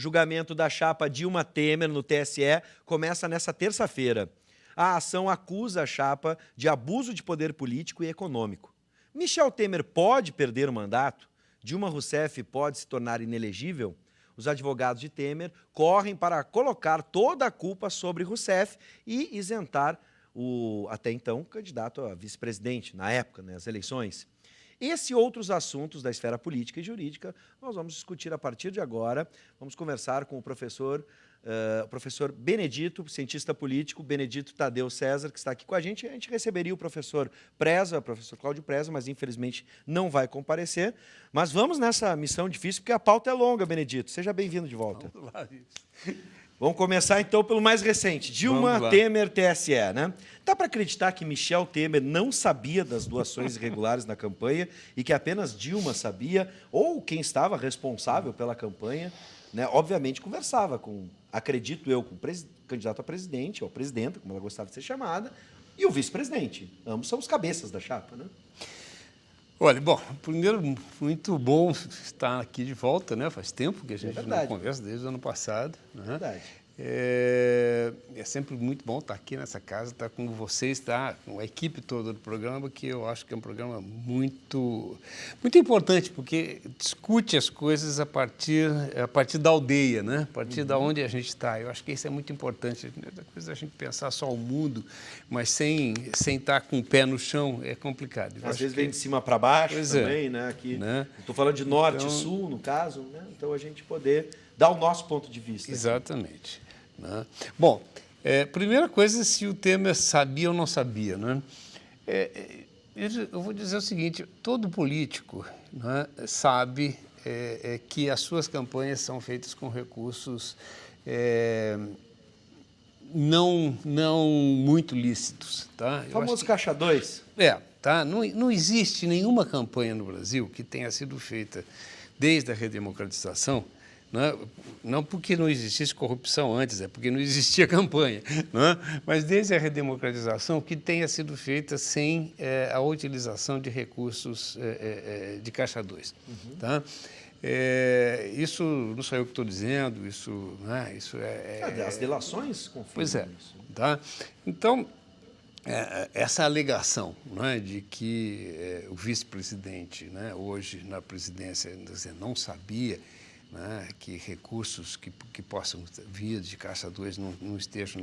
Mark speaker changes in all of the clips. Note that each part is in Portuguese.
Speaker 1: julgamento da chapa Dilma Temer no TSE começa nesta terça-feira. A ação acusa a chapa de abuso de poder político e econômico. Michel Temer pode perder o mandato? Dilma Rousseff pode se tornar inelegível? Os advogados de Temer correm para colocar toda a culpa sobre Rousseff e isentar o, até então, candidato a vice-presidente, na época, nas eleições. Esse e outros assuntos da esfera política e jurídica nós vamos discutir a partir de agora. Vamos conversar com o professor Benedito, cientista político, Benedito Tadeu César, que está aqui com a gente. A gente receberia o professor Preza, o professor Cláudio Preza, mas infelizmente não vai comparecer. Mas vamos nessa missão difícil, porque a pauta é longa, Benedito. Seja bem-vindo de volta.
Speaker 2: Vamos lá,
Speaker 1: Vamos começar, então, pelo mais recente. Dilma Temer, TSE, né? Dá para acreditar que Michel Temer não sabia das doações irregulares na campanha e que apenas Dilma sabia, ou quem estava responsável pela campanha, né? Obviamente, conversava com, acredito eu, com o candidato a presidente, ou presidenta, como ela gostava de ser chamada, e o vice-presidente. Ambos são os cabeças da chapa, né?
Speaker 2: Olha, bom, primeiro, muito bom estar aqui de volta, né? Faz tempo que a gente não conversa, desde o ano passado. Né?
Speaker 1: Verdade.
Speaker 2: É sempre muito bom estar aqui nessa casa, estar com vocês, estar com a equipe toda do programa, que eu acho que é um programa muito importante, porque discute as coisas a partir da aldeia, né? A partir da onde a gente está. Eu acho que isso é muito importante. Às vezes a gente pensar só o mundo, mas sem estar com o pé no chão é complicado.
Speaker 1: Às vezes vem de cima para baixo também, né? Aqui,
Speaker 2: né?
Speaker 1: Estou falando de norte e sul, no caso, né? Então a gente poder dar o nosso ponto de vista.
Speaker 2: Exatamente. Né? Bom, primeira coisa, se o Temer sabia ou não sabia, né? Eu vou dizer o seguinte, todo político, né, sabe que as suas campanhas são feitas com recursos não muito lícitos. Tá?
Speaker 1: O famoso caixa 2.
Speaker 2: Tá? Não existe nenhuma campanha no Brasil que tenha sido feita desde a redemocratização, não porque não existisse corrupção antes, é porque não existia campanha, mas desde a redemocratização que tenha sido feita sem a utilização de recursos de caixa 2.
Speaker 1: Uhum.
Speaker 2: Tá? Isso não sou eu que estou dizendo, isso
Speaker 1: As delações confirmam
Speaker 2: pois é,
Speaker 1: isso.
Speaker 2: tá? Então, essa alegação, de que o vice-presidente, hoje na presidência, não sabia, que recursos que possam vir de caixa 2 não estejam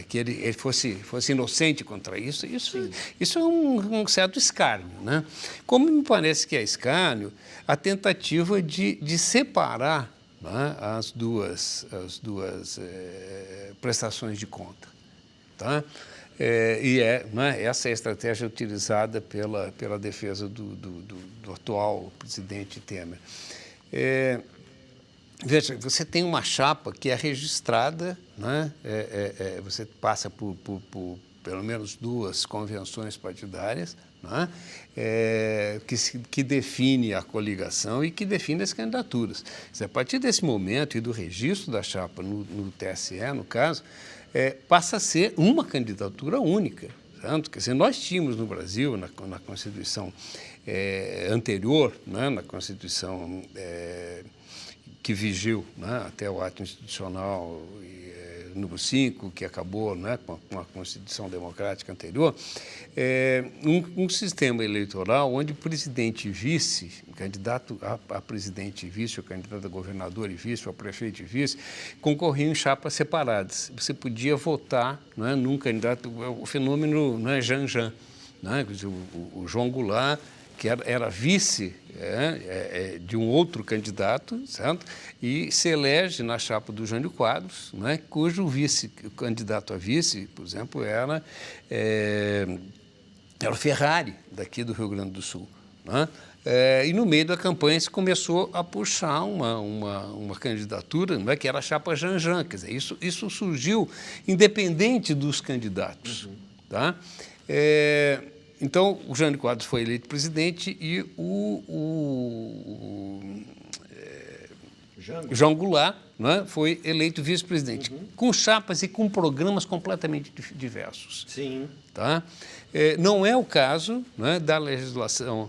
Speaker 2: que ele fosse inocente contra isso é um certo escárnio. Né? Como me parece que é escárnio a tentativa de separar as duas prestações de conta. Tá? Essa é a estratégia utilizada pela defesa do atual presidente Temer. Veja, você tem uma chapa que é registrada, você passa por pelo menos 2 convenções partidárias, que define a coligação e que define as candidaturas. A partir desse momento e do registro da chapa no TSE, no caso, passa a ser uma candidatura única. Tanto, quer dizer, nós tínhamos no Brasil, na Constituição anterior, na Constituição que vigiu até o ato institucional número 5, que acabou com a Constituição Democrática anterior, um sistema eleitoral onde o presidente e vice, o candidato a presidente e vice, o candidato a governador e vice, o prefeito e vice, concorriam em chapas separadas. Você podia votar num candidato, o fenômeno Jean-Jean, o João Goulart, que era vice de um outro candidato, certo? E se elege na chapa do Jânio Quadros, cujo candidato a vice, por exemplo, era o Ferrari, daqui do Rio Grande do Sul. E no meio da campanha se começou a puxar uma candidatura, que era a chapa Jean-Jean. Quer dizer, isso surgiu independente dos candidatos.
Speaker 1: Uhum.
Speaker 2: Tá? Então, o Jânio Quadros foi eleito presidente e o João Goulart, né, foi eleito vice-presidente, com chapas e com programas completamente diversos.
Speaker 1: Sim.
Speaker 2: Tá? Não é o caso, né, da legislação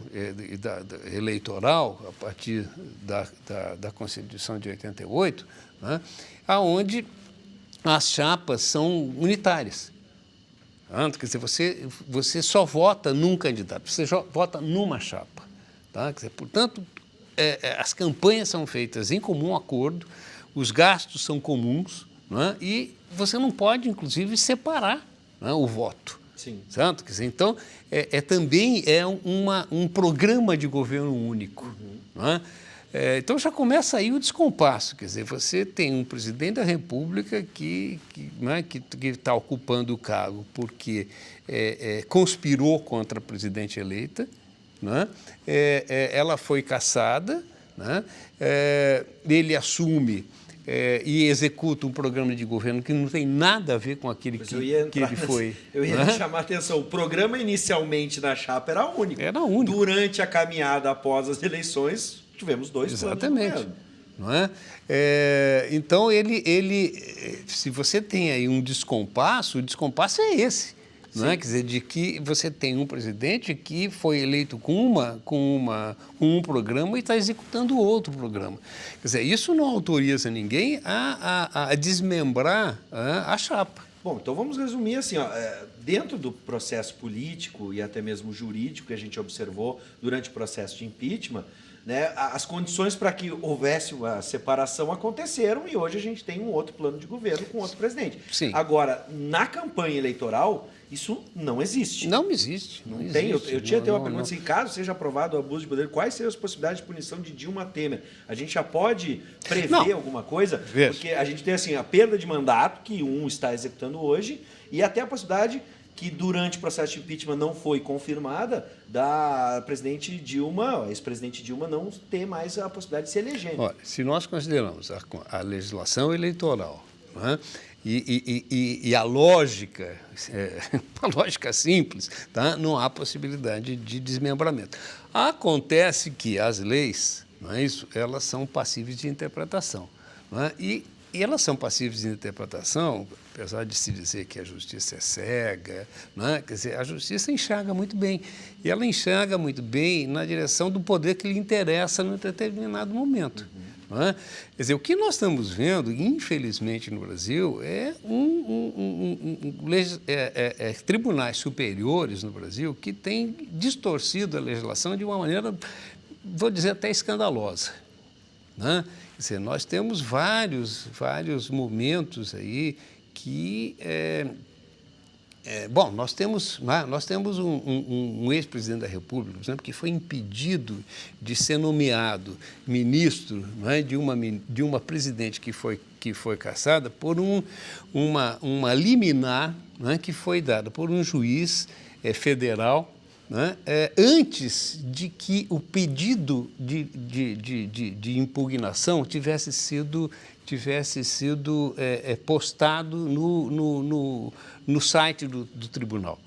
Speaker 2: eleitoral, a partir da Constituição de 88, né, onde as chapas são unitárias. Quer dizer, você só vota num candidato, você só vota numa chapa. Tá? Quer dizer, portanto, as campanhas são feitas em comum acordo, os gastos são comuns, né, e você não pode, inclusive, separar, né, o voto.
Speaker 1: Sim.
Speaker 2: Certo? Quer dizer, então, também é um programa de governo único. Né? Então, já começa aí o descompasso. Quer dizer, você tem um presidente da República que está ocupando o cargo porque conspirou contra a presidente eleita, né? Ela foi cassada, né? Ele assume e executa um programa de governo que não tem nada a ver com aquele que ele foi.
Speaker 1: Eu ia chamar a atenção. O programa inicialmente da chapa era único.
Speaker 2: Era único.
Speaker 1: Durante a caminhada após as eleições, tivemos 2 planos de governo.
Speaker 2: Não é? Então, se você tem aí um descompasso, o descompasso é esse. Não é? Quer dizer, de que você tem um presidente que foi eleito com um programa e está executando outro programa. Quer dizer, isso não autoriza ninguém a desmembrar a chapa.
Speaker 1: Bom, então vamos resumir assim, ó, dentro do processo político e até mesmo jurídico que a gente observou durante o processo de impeachment, né, as condições para que houvesse a separação aconteceram e hoje a gente tem um outro plano de governo com outro presidente.
Speaker 2: Sim.
Speaker 1: Agora, na campanha eleitoral, isso não existe.
Speaker 2: Não existe.
Speaker 1: Não tem. Eu tinha até uma pergunta, se caso seja aprovado o abuso de poder, quais seriam as possibilidades de punição de Dilma Temer? A gente já pode prever alguma coisa? Porque a gente tem assim, a perda de mandato, que um está executando hoje, e até a possibilidade que durante o processo de impeachment não foi confirmada, da presidente Dilma, ex-presidente Dilma, não ter mais a possibilidade de se eleger.
Speaker 2: Olha, se nós consideramos a legislação eleitoral, né, e a lógica, a lógica simples, tá, não há possibilidade de desmembramento. Acontece que as leis, não é isso, elas são passíveis de interpretação. Não é? E elas são passíveis de interpretação, apesar de se dizer que a justiça é cega, né? Quer dizer, a justiça enxerga muito bem. E ela enxerga muito bem na direção do poder que lhe interessa num determinado momento. Não é? Quer dizer, o que nós estamos vendo, infelizmente, no Brasil, é tribunais superiores no Brasil que têm distorcido a legislação de uma maneira, vou dizer, até escandalosa. Né? Quer dizer, nós temos vários momentos aí que... bom, nós temos um ex-presidente da República, por exemplo, que foi impedido de ser nomeado ministro, não é, de uma presidente que foi cassada por uma liminar, não é, que foi dada por um juiz federal, né, antes de que o pedido de impugnação tivesse sido postado no site do tribunal.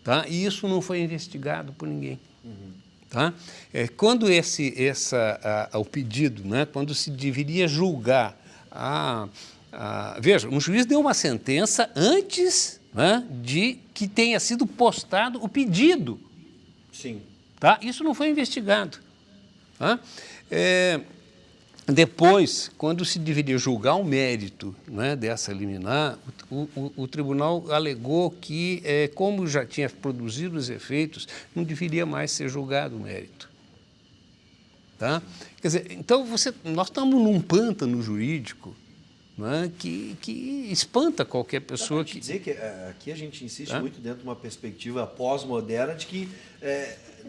Speaker 2: Tá? E isso não foi investigado por ninguém. Tá? Quando o pedido, né, quando se deveria julgar, veja, um juiz deu uma sentença antes, né, de que tenha sido postado o pedido.
Speaker 1: Sim.
Speaker 2: Tá? Isso não foi investigado. Tá? Depois, quando se deveria julgar o mérito, né, dessa liminar, o tribunal alegou que, como já tinha produzido os efeitos, não deveria mais ser julgado o mérito. Tá? Quer dizer, então, nós estamos num pântano jurídico, né, que espanta qualquer pessoa que...
Speaker 1: dizer que aqui a gente insiste muito dentro de uma perspectiva pós-moderna de que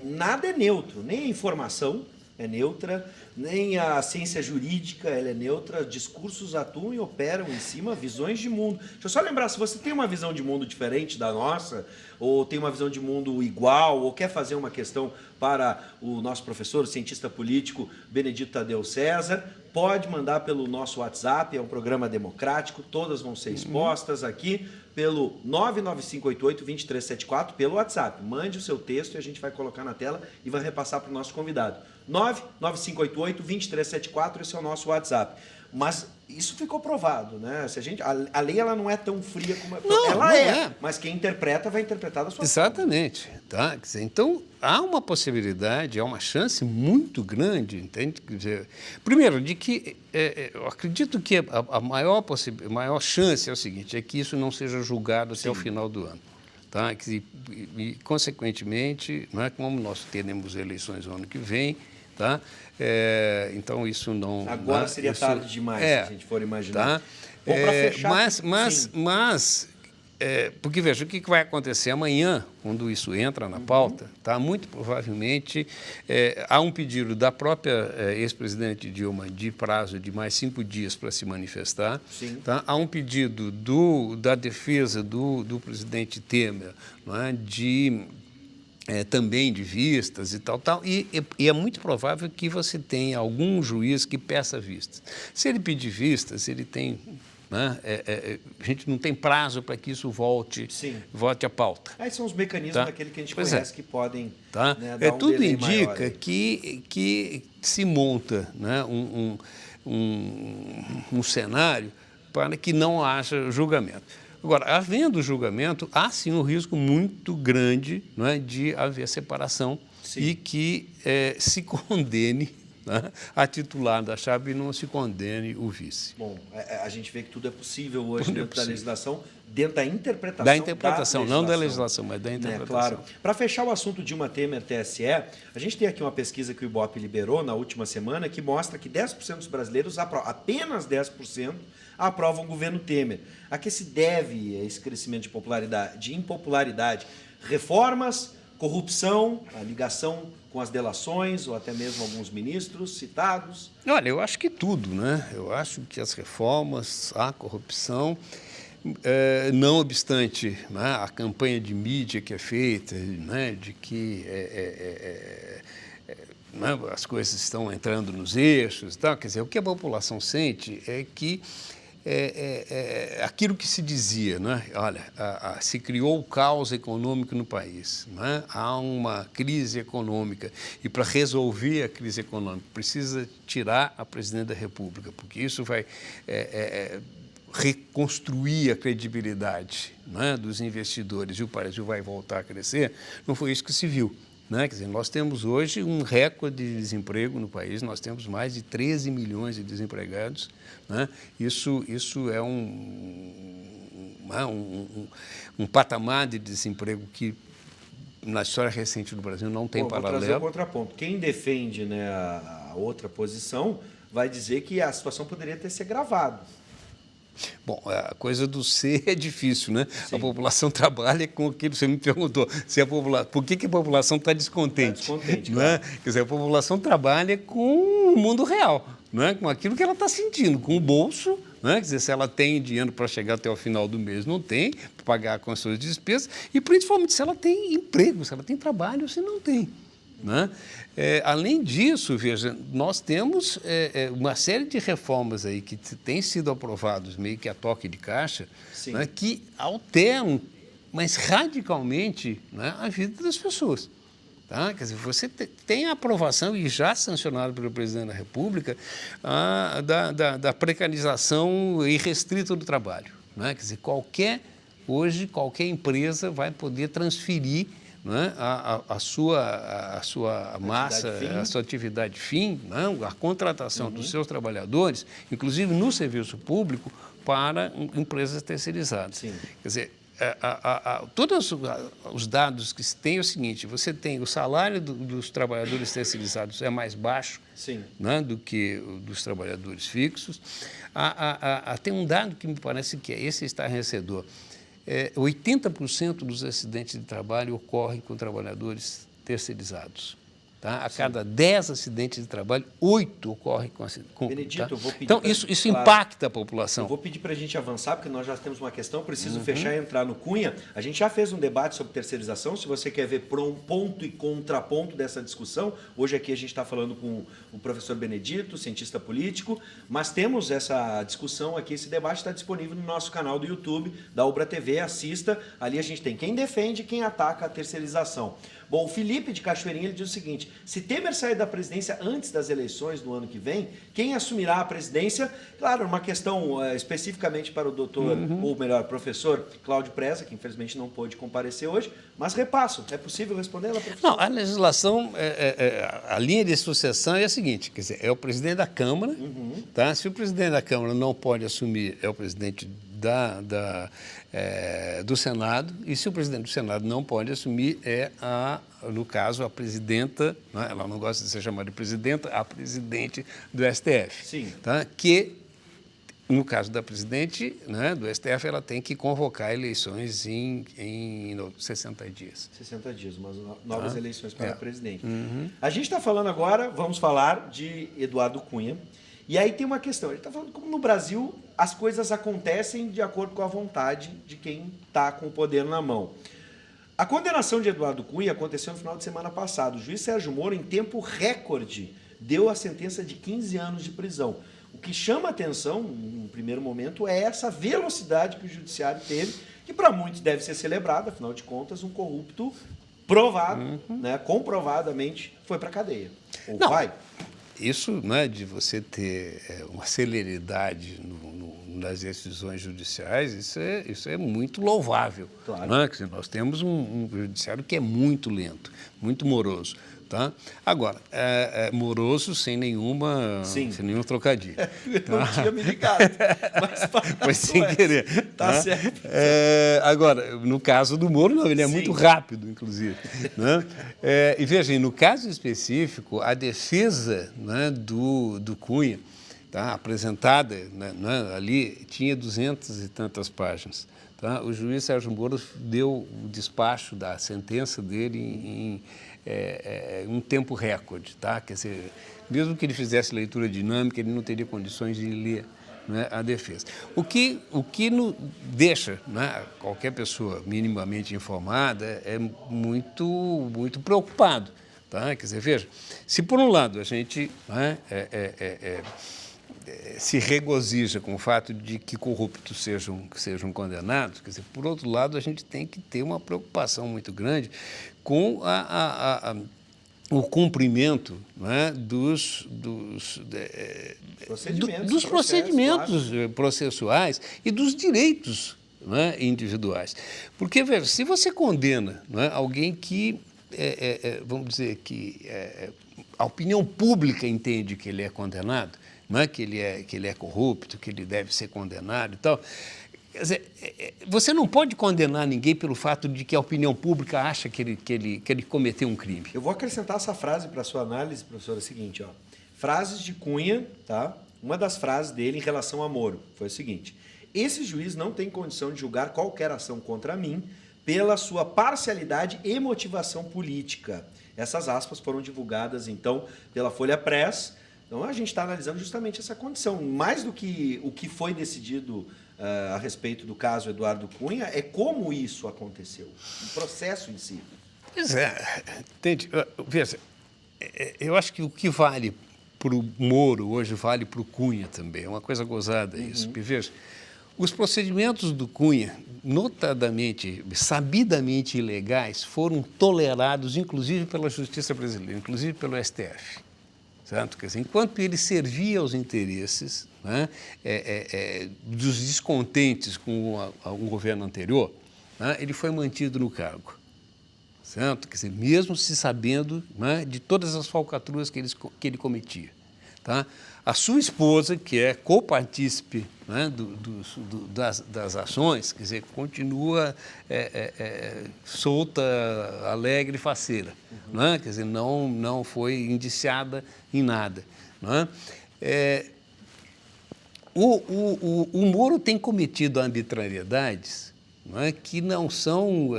Speaker 1: nada é neutro, nem a informação é neutra, nem a ciência jurídica ela é neutra, discursos atuam e operam em cima, visões de mundo. Deixa eu só lembrar, se você tem uma visão de mundo diferente da nossa, ou tem uma visão de mundo igual, ou quer fazer uma questão para o nosso professor, o cientista político Benedito Tadeu César, pode mandar pelo nosso WhatsApp, é um programa democrático, todas vão ser expostas aqui pelo 99588-2374, pelo WhatsApp. Mande o seu texto e a gente vai colocar na tela e vai repassar para o nosso convidado. 99588-2374, esse é o nosso WhatsApp. Mas isso ficou provado, né? Se a lei ela não é tão fria como ela é, mas quem interpreta vai interpretar da sua
Speaker 2: Exatamente. Tá? Quer dizer, então, há uma possibilidade, há uma chance muito grande, entende? Quer dizer, primeiro, de que eu acredito que a maior chance é o seguinte, é que isso não seja julgado até o final do ano. Tá? E, consequentemente, não é como nós teremos eleições no ano que vem, tá? Então, isso não...
Speaker 1: Agora seria tarde demais, se a gente for imaginar.
Speaker 2: Tá?
Speaker 1: Bom, para fechar...
Speaker 2: Mas porque, veja, o que vai acontecer amanhã, quando isso entra na pauta, tá? Muito provavelmente há um pedido da própria ex-presidente Dilma de prazo de mais 5 dias para se manifestar. Tá? Há um pedido da defesa do presidente Temer, não é? Também de vistas e tal, e é muito provável que você tenha algum juiz que peça vistas. Se ele pedir vistas, ele tem... Né? A gente não tem prazo para que isso volte à pauta.
Speaker 1: Aí são os mecanismos daquele que a gente conhece que podem
Speaker 2: dar tudo indica que se monta, né, um cenário para que não haja julgamento. Agora, havendo julgamento, há sim um risco muito grande, não é, de haver separação e que se condene, né, a titular da chapa e não se condene o vice.
Speaker 1: Bom, a gente vê que tudo é possível hoje dentro da legislação, dentro da interpretação
Speaker 2: da legislação. Não da legislação, mas da interpretação.
Speaker 1: Claro. Para fechar o assunto Dilma Temer TSE, a gente tem aqui uma pesquisa que o Ibope liberou na última semana que mostra que 10% dos brasileiros, apenas 10%, aprovam o governo Temer. A que se deve esse crescimento de impopularidade? Reformas, corrupção, a ligação com as delações ou até mesmo alguns ministros citados?
Speaker 2: Olha, eu acho que tudo, né? Eu acho que as reformas, a corrupção, não obstante, né, a campanha de mídia que é feita, né, de que né, as coisas estão entrando nos eixos e tal, quer dizer, o que a população sente é que aquilo que se dizia, né? Olha, se criou o caos econômico no país, né? Há uma crise econômica e para resolver a crise econômica precisa tirar a presidente da República, porque isso vai reconstruir a credibilidade, né, dos investidores e o Brasil vai voltar a crescer. Não foi isso que se viu. Né? Quer dizer, nós temos hoje um recorde de desemprego no país, nós temos mais de 13 milhões de desempregados. Né? Isso é um patamar de desemprego que, na história recente do Brasil, não tem paralelo.
Speaker 1: Vou trazer o contraponto. Quem defende, né, a outra posição vai dizer que a situação poderia ter se agravado.
Speaker 2: Bom, a coisa do ser é difícil, né? Sim. A população trabalha com aquilo que você me perguntou. Por que a população está descontente?
Speaker 1: Está descontente,
Speaker 2: não é? Quer dizer, a população trabalha com o mundo real, não é? Com aquilo que ela está sentindo, com o bolso, não é? Quer dizer, se ela tem dinheiro para chegar até o final do mês, não tem, para pagar com as suas despesas, e principalmente se ela tem emprego, se ela tem trabalho ou se não tem. Né? Além disso, veja, nós temos uma série de reformas aí que têm sido aprovadas meio que a toque de caixa, né, que alteram, mas radicalmente, né, a vida das pessoas. Tá? Quer dizer, você tem a aprovação e já sancionada pelo presidente da República da precarização irrestrita do trabalho. Né? Quer dizer, hoje qualquer empresa vai poder transferir, né, a sua massa, a sua atividade fim, não, a contratação dos seus trabalhadores, inclusive no serviço público, para empresas terceirizadas. Sim. Quer dizer, todos os dados que se tem é o seguinte: você tem o salário dos trabalhadores terceirizados é mais baixo, né, do que dos trabalhadores fixos. Tem um dado que me parece que esse estarrecedor. 80% dos acidentes de trabalho ocorrem com trabalhadores terceirizados. tá? A cada 10 acidentes de trabalho, 8 ocorrem com
Speaker 1: Benedito,
Speaker 2: tá?
Speaker 1: eu vou pedir
Speaker 2: Então,
Speaker 1: pra,
Speaker 2: isso
Speaker 1: claro,
Speaker 2: impacta a população.
Speaker 1: Eu vou pedir para a gente avançar, porque nós já temos uma questão, preciso fechar e entrar no Cunha. A gente já fez um debate sobre terceirização, se você quer ver ponto e contraponto dessa discussão, hoje aqui a gente está falando com o professor Benedito, cientista político, mas temos essa discussão aqui, esse debate está disponível no nosso canal do YouTube, da Ubra TV, assista, ali a gente tem quem defende e quem ataca a terceirização. Bom, o Felipe de Cachoeirinha ele diz o seguinte: se Temer sair da presidência antes das eleições do ano que vem, quem assumirá a presidência? Claro, uma questão especificamente para o doutor, ou melhor, professor Cláudio Preza, que infelizmente não pôde comparecer hoje, mas repasso. É possível respondê-la, professor?
Speaker 2: Não, a legislação, a linha de sucessão é a seguinte, quer dizer, é o presidente da Câmara, tá? Se o presidente da Câmara não pode assumir, é o presidente do Senado, e se o presidente do Senado não pode assumir, no caso, a presidenta, né, ela não gosta de ser chamada de presidenta, a presidente do STF.
Speaker 1: Sim.
Speaker 2: Tá? Que, no caso da presidente, né, do STF, ela tem que convocar eleições em 60 dias.
Speaker 1: 60 dias, umas novas eleições para presidente. A gente está falando agora, vamos falar de Eduardo Cunha. E aí tem uma questão, ele está falando como no Brasil as coisas acontecem de acordo com a vontade de quem está com o poder na mão. A condenação de Eduardo Cunha aconteceu no final de semana passado. O juiz Sérgio Moro, em tempo recorde, deu a sentença de 15 anos de prisão. O que chama a atenção, no primeiro momento, é essa velocidade que o judiciário teve, que para muitos deve ser celebrada, afinal de contas, um corrupto provado, né, comprovadamente, foi para a cadeia. Ou
Speaker 2: Não.
Speaker 1: vai?
Speaker 2: Isso, né, de você ter uma celeridade nas decisões judiciais, isso é muito louvável.
Speaker 1: Claro.
Speaker 2: Né? Quer dizer, nós temos um judiciário que é muito lento, muito moroso. Tá? Agora, moroso sem nenhum trocadilho.
Speaker 1: Eu não tinha me ligado. Mas
Speaker 2: foi sem querer.
Speaker 1: Tá certo.
Speaker 2: Agora, no caso do Moro, não, ele é muito rápido, inclusive. Né? E veja, no caso específico, a defesa, né, do Cunha, tá, apresentada, né, ali, tinha 200 e tantas páginas. Tá? O juiz Sérgio Moro deu o despacho da sentença dele em um tempo recorde, tá? Quer dizer, mesmo que ele fizesse leitura dinâmica, ele não teria condições de ler, né, a defesa. O que deixa, né, qualquer pessoa minimamente informada é muito preocupado, tá? Quer dizer, veja, se por um lado a gente, né, se regozija com o fato de que corruptos sejam condenados, quer dizer, por outro lado, a gente tem que ter uma preocupação muito grande com o cumprimento, né, dos procedimentos processuais e dos direitos, né, individuais. Porque, veja, se você condena, né, alguém que, vamos dizer, que a opinião pública entende que ele é condenado, não é? Que ele é corrupto, que ele deve ser condenado e tal. Quer dizer, você não pode condenar ninguém pelo fato de que a opinião pública acha que ele cometeu um crime.
Speaker 1: Eu vou acrescentar essa frase para a sua análise, professor, é o seguinte, ó. Frases de Cunha, tá? Uma das frases dele em relação a Moro foi o seguinte: esse juiz não tem condição de julgar qualquer ação contra mim pela sua parcialidade e motivação política. Essas aspas foram divulgadas, então, pela Folha Press. Então, a gente está analisando justamente essa condição. Mais do que o que foi decidido a respeito do caso Eduardo Cunha, é como isso aconteceu, o processo em si.
Speaker 2: Pois é, entende? Veja, eu acho que o que vale para o Moro hoje vale para o Cunha também. É uma coisa gozada isso. Porque, veja, os procedimentos do Cunha, notadamente, sabidamente ilegais, foram tolerados, inclusive pela Justiça Brasileira, inclusive pelo STF. Certo? Quer dizer, enquanto ele servia aos interesses, né, dos descontentes com um governo anterior, né, ele foi mantido no cargo. Certo? Quer dizer, mesmo se sabendo, né, de todas as falcatruas que ele cometia. Tá? A sua esposa, que é copartícipe, né, das ações, quer dizer, continua solta, alegre e faceira. Né? Quer dizer, não foi indiciada em nada. Né? O Moro tem cometido arbitrariedades, né, que não são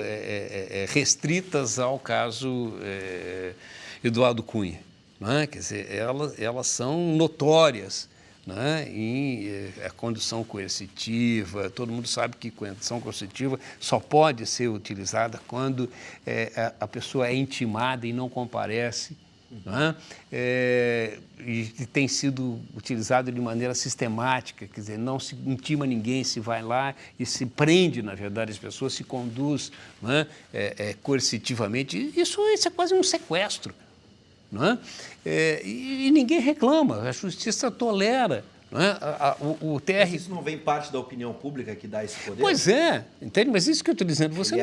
Speaker 2: restritas ao caso Eduardo Cunha, né? Quer dizer, elas são notórias, né, em a condição coercitiva. Todo mundo sabe que condição coercitiva só pode ser utilizada quando a pessoa é intimada e não comparece, né, e tem sido utilizado de maneira sistemática, quer dizer, não se intima ninguém, se vai lá e se prende, na verdade, as pessoas, se conduz, né, coercitivamente. Isso é quase um sequestro. Não é? E ninguém reclama, a justiça tolera. Não é? O TR...
Speaker 1: Mas isso não vem parte da opinião pública que dá esse poder?
Speaker 2: Pois é, entende? Mas isso que eu estou dizendo, você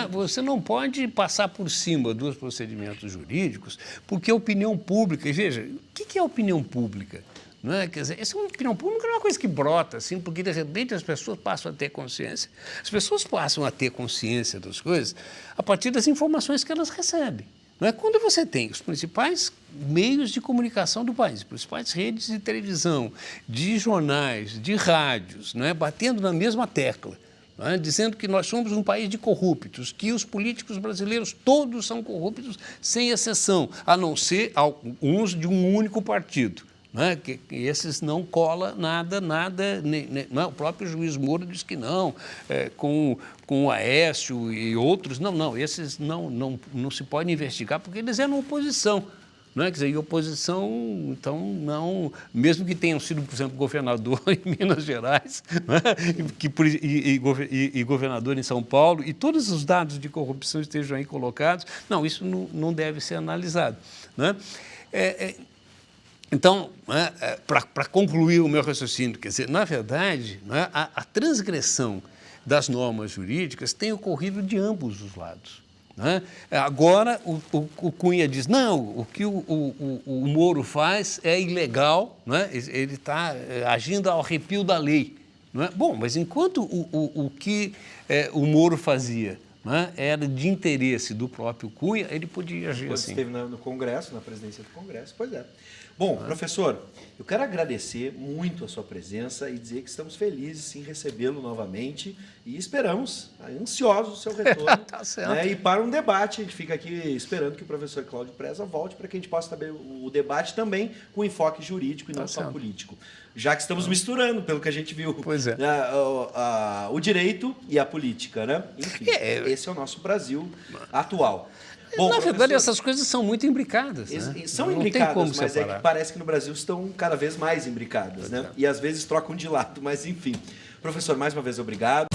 Speaker 2: você não pode passar por cima dos procedimentos jurídicos, porque a opinião pública, e veja, o que é a opinião pública? Não é? Quer dizer, essa opinião pública não é uma coisa que brota assim, porque de repente as pessoas passam a ter consciência. As pessoas passam a ter consciência das coisas a partir das informações que elas recebem. Não é? Quando você tem os principais meios de comunicação do país, principais redes de televisão, de jornais, de rádios, não é? Batendo na mesma tecla, não é? Dizendo que nós somos um país de corruptos, que os políticos brasileiros todos são corruptos, sem exceção, a não ser alguns de um único partido. Não é? Que esses não cola nada, não é? O próprio juiz Moro diz que não, com o Aécio e outros, não, esses não se pode investigar porque eles eram oposição. Não é? Quer dizer, e oposição, então, não, mesmo que tenham sido, por exemplo, governador em Minas Gerais, não é? e governador em São Paulo, e todos os dados de corrupção estejam aí colocados, não, isso não deve ser analisado. Não é? Então, para concluir o meu raciocínio, quer dizer, na verdade, a transgressão das normas jurídicas tem ocorrido de ambos os lados. Né? Agora, o Cunha diz, não, o que o Moro faz é ilegal, né? Ele está agindo ao arrepio da lei. Não é? Bom, mas enquanto o que o Moro fazia, né, era de interesse do próprio Cunha, ele podia agir assim.
Speaker 1: Esteve no Congresso, na presidência do Congresso, pois é. Bom, professor, eu quero agradecer muito a sua presença e dizer que estamos felizes em recebê-lo novamente e esperamos, ansiosos, o seu retorno.
Speaker 2: Tá certo.
Speaker 1: Né, e para um debate, a gente fica aqui esperando que o professor Cláudio Preza volte para que a gente possa saber o debate também com enfoque jurídico e não só político. Já que estamos misturando, pelo que a gente viu,
Speaker 2: pois é.
Speaker 1: O direito e a política, né? Enfim, esse é o nosso Brasil atual. Bom,
Speaker 2: na verdade, essas coisas são muito imbricadas. Né?
Speaker 1: São imbricadas, mas é que parece que no Brasil estão cada vez mais imbricadas, né? E às vezes trocam de lado, mas enfim. Professor, mais uma vez, obrigado.